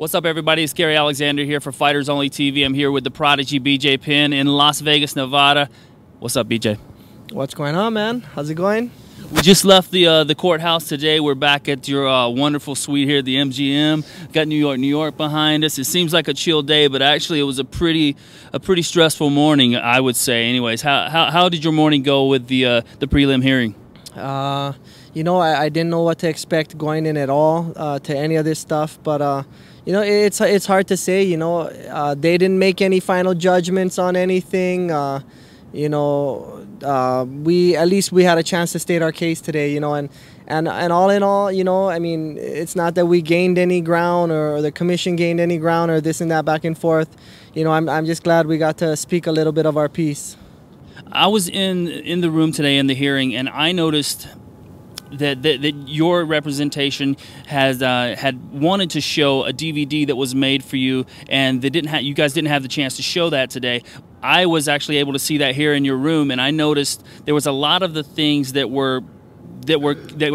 What's up, everybody? It's Gary Alexander here for Fighters Only TV. I'm here with the prodigy BJ Penn in Las Vegas, Nevada. What's up, BJ? What's going on, man? How's it going? We just left the courthouse today. We're back at your wonderful suite here at the MGM. Got New York behind us. It seems like a chill day, but actually it was a pretty stressful morning, I would say. Anyways, how did your morning go with the prelim hearing? You know, I didn't know what to expect going in at all to any of this stuff, but you know, it's hard to say. You know, they didn't make any final judgments on anything. You know, at least we had a chance to state our case today. You know, and all in all, you know, I mean, it's not that we gained any ground or the commission gained any ground or this and that back and forth. You know, I'm just glad we got to speak a little bit of our piece. I was in the room today in the hearing, and I noticed that your representation had wanted to show a DVD that was made for you, and you guys didn't have the chance to show that today. I was actually able to see that here in your room, and I noticed there was a lot of the things that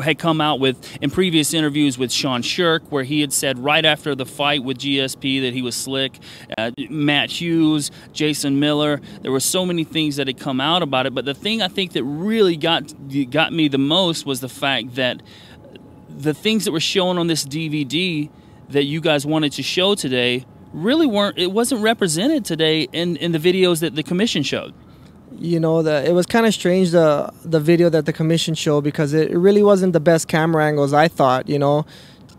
had come out in previous interviews with Sean Shirk, where he had said right after the fight with GSP that he was slick. Matt Hughes, Jason Miller, there were so many things that had come out about it. But the thing I think that really got me the most was the fact that the things that were shown on this DVD that you guys wanted to show today really wasn't represented today in the videos that the commission showed. You know, it was kind of strange, the video that the commission showed, because it really wasn't the best camera angles, I thought, you know,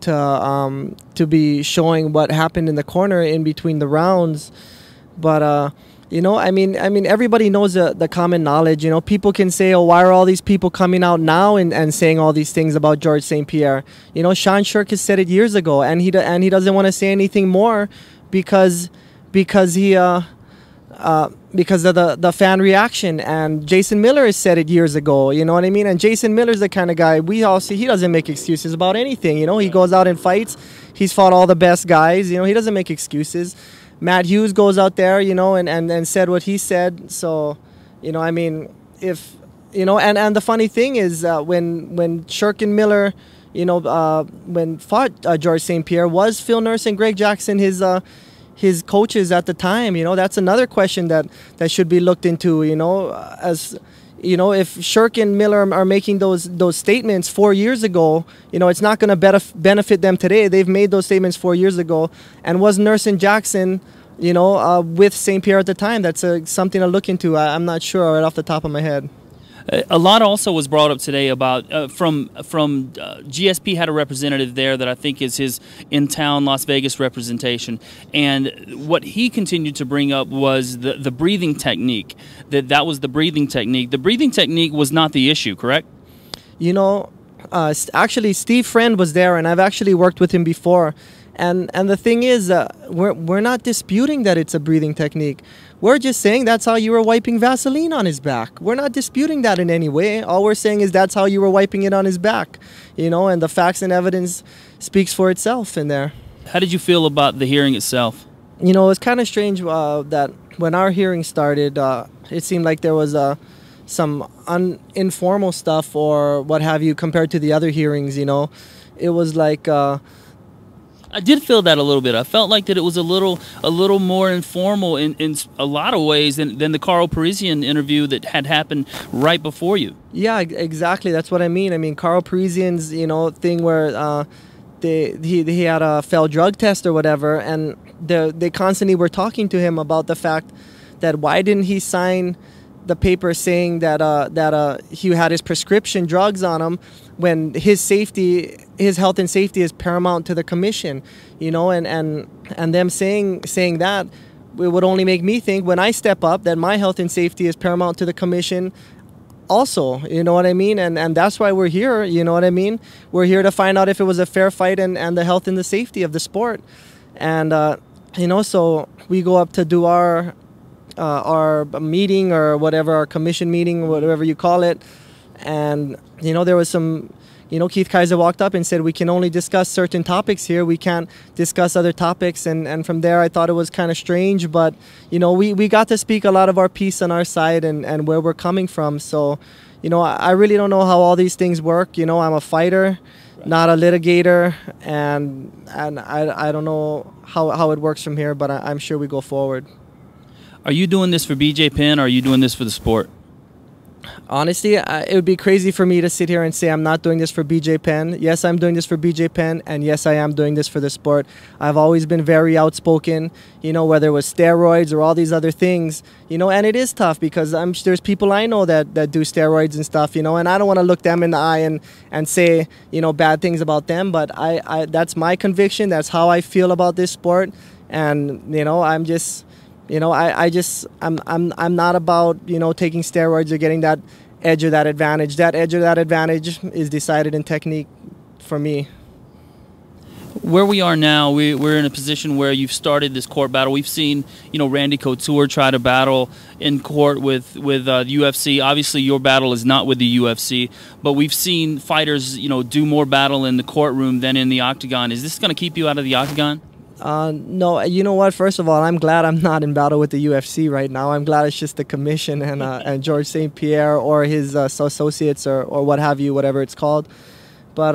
to be showing what happened in the corner in between the rounds. But you know, I mean everybody knows the common knowledge. You know, people can say, oh, why are all these people coming out now and saying all these things about George St. Pierre? You know, Sean Shirk has said it years ago, and he doesn't want to say anything more because of the fan reaction. And Jason Miller has said it years ago, you know what I mean? And Jason Miller's the kind of guy we all see. He doesn't make excuses about anything, you know? He goes out and fights. He's fought all the best guys, you know? He doesn't make excuses. Matt Hughes goes out there, you know, and said what he said. So, you know, I mean, if, you know, and the funny thing is when Shirk and Miller, you know, when fought George St. Pierre, was Phil Nurse and Greg Jackson his coaches at the time? You know, that's another question that should be looked into. You know, as you know, if Shirk and Miller are making those statements 4 years ago, you know, it's not going to benefit them today. They've made those statements 4 years ago. And was Nurse and Jackson, you know, with St. Pierre at the time? That's something to look into. I'm not sure right off the top of my head. A lot also was brought up today about from GSP had a representative there that I think is his in-town Las Vegas representation, and what he continued to bring up was the breathing technique. That was the breathing technique. The breathing technique was not the issue, correct? You know, actually Steve Friend was there, and I've actually worked with him before. And the thing is, we're not disputing that it's a breathing technique. We're just saying that's how you were wiping Vasaline on his back. We're not disputing that in any way. All we're saying is that's how you were wiping it on his back. You know, and the facts and evidence speaks for itself in there. How did you feel about the hearing itself? You know, it's kind of strange that when our hearing started, it seemed like there was some informal stuff or what have you compared to the other hearings. You know, it was like I did feel that a little bit. I felt like that it was a little more informal in a lot of ways than the Carl Parisian interview that had happened right before you. Yeah, exactly. That's what I mean. I mean, Carl Parisian's, you know, thing where he had a failed drug test or whatever, and they constantly were talking to him about the fact that why didn't he sign the paper saying that he had his prescription drugs on him, when his health and safety is paramount to the commission, you know, and them saying that, it would only make me think when I step up that my health and safety is paramount to the commission also, you know what I mean? And that's why we're here, you know what I mean? We're here to find out if it was a fair fight and the health and the safety of the sport. And, you know, so we go up to do our meeting or whatever, our commission meeting, whatever you call it. And, you know, there was some, you know, Keith Kaiser walked up and said, we can only discuss certain topics here. We can't discuss other topics. And from there, I thought it was kind of strange. But, you know, we got to speak a lot of our piece on our side and where we're coming from. So, I really don't know how all these things work. I'm a fighter, not a litigator, and I don't know how it works from here, but I'm sure we go forward. Are you doing this for BJ Penn, or are you doing this for the sport? Honestly, it would be crazy for me to sit here and say I'm not doing this for BJ Penn. Yes, I'm doing this for BJ Penn, and yes, I am doing this for the sport. I've always been very outspoken, whether it was steroids or all these other things, and it is tough because there's people I know that do steroids and stuff, and I don't want to look them in the eye and say, bad things about them, but I that's my conviction. That's how I feel about this sport, and, I'm just... I'm not about, taking steroids or getting that edge or that advantage. That edge or that advantage is decided in technique for me. Where we are now, we're in a position where you've started this court battle. We've seen, Randy Couture try to battle in court with UFC. Obviously, your battle is not with the UFC, but we've seen fighters, do more battle in the courtroom than in the octagon. Is this going to keep you out of the octagon? No, you know what? First of all, I'm glad I'm not in battle with the UFC right now. I'm glad it's just the commission and George St. Pierre or his associates or what have you, whatever it's called. But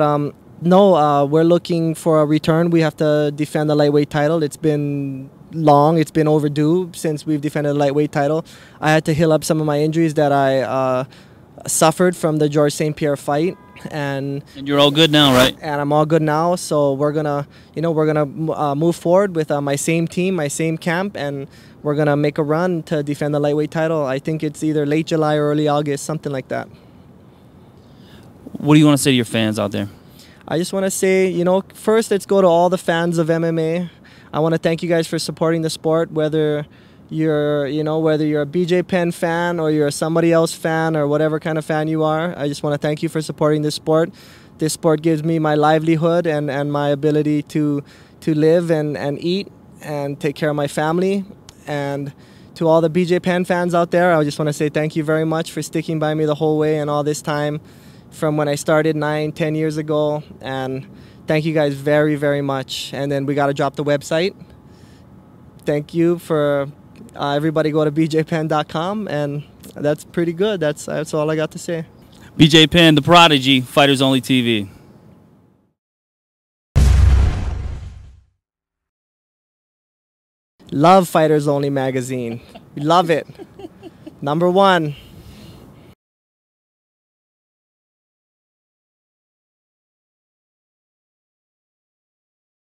no, we're looking for a return. We have to defend the lightweight title. It's been long. It's been overdue since we've defended the lightweight title. I had to heal up some of my injuries that I suffered from the George St. Pierre fight. And you're all good now, right? And I'm all good now, so we're gonna move forward with my same team, my same camp, and we're gonna make a run to defend the lightweight title. I think it's either late July or early August, something like that. What do you want to say to your fans out there? I just want to say, first, let's go to all the fans of MMA. I want to thank you guys for supporting the sport, whether you're a BJ Penn fan or you're a somebody else fan or whatever kind of fan you are. I just want to thank you for supporting this sport. This sport gives me my livelihood and my ability to live and eat and take care of my family. And to all the BJ Penn fans out there, I just want to say thank you very much for sticking by me the whole way and all this time from when I started 9-10 years ago. And thank you guys very, very much. And then we got to drop the website. Thank you for... everybody go to bjpenn.com, and that's pretty good. That's all I got to say. BJ Penn, the Prodigy, Fighters Only TV. Love Fighters Only magazine. Love it. #1.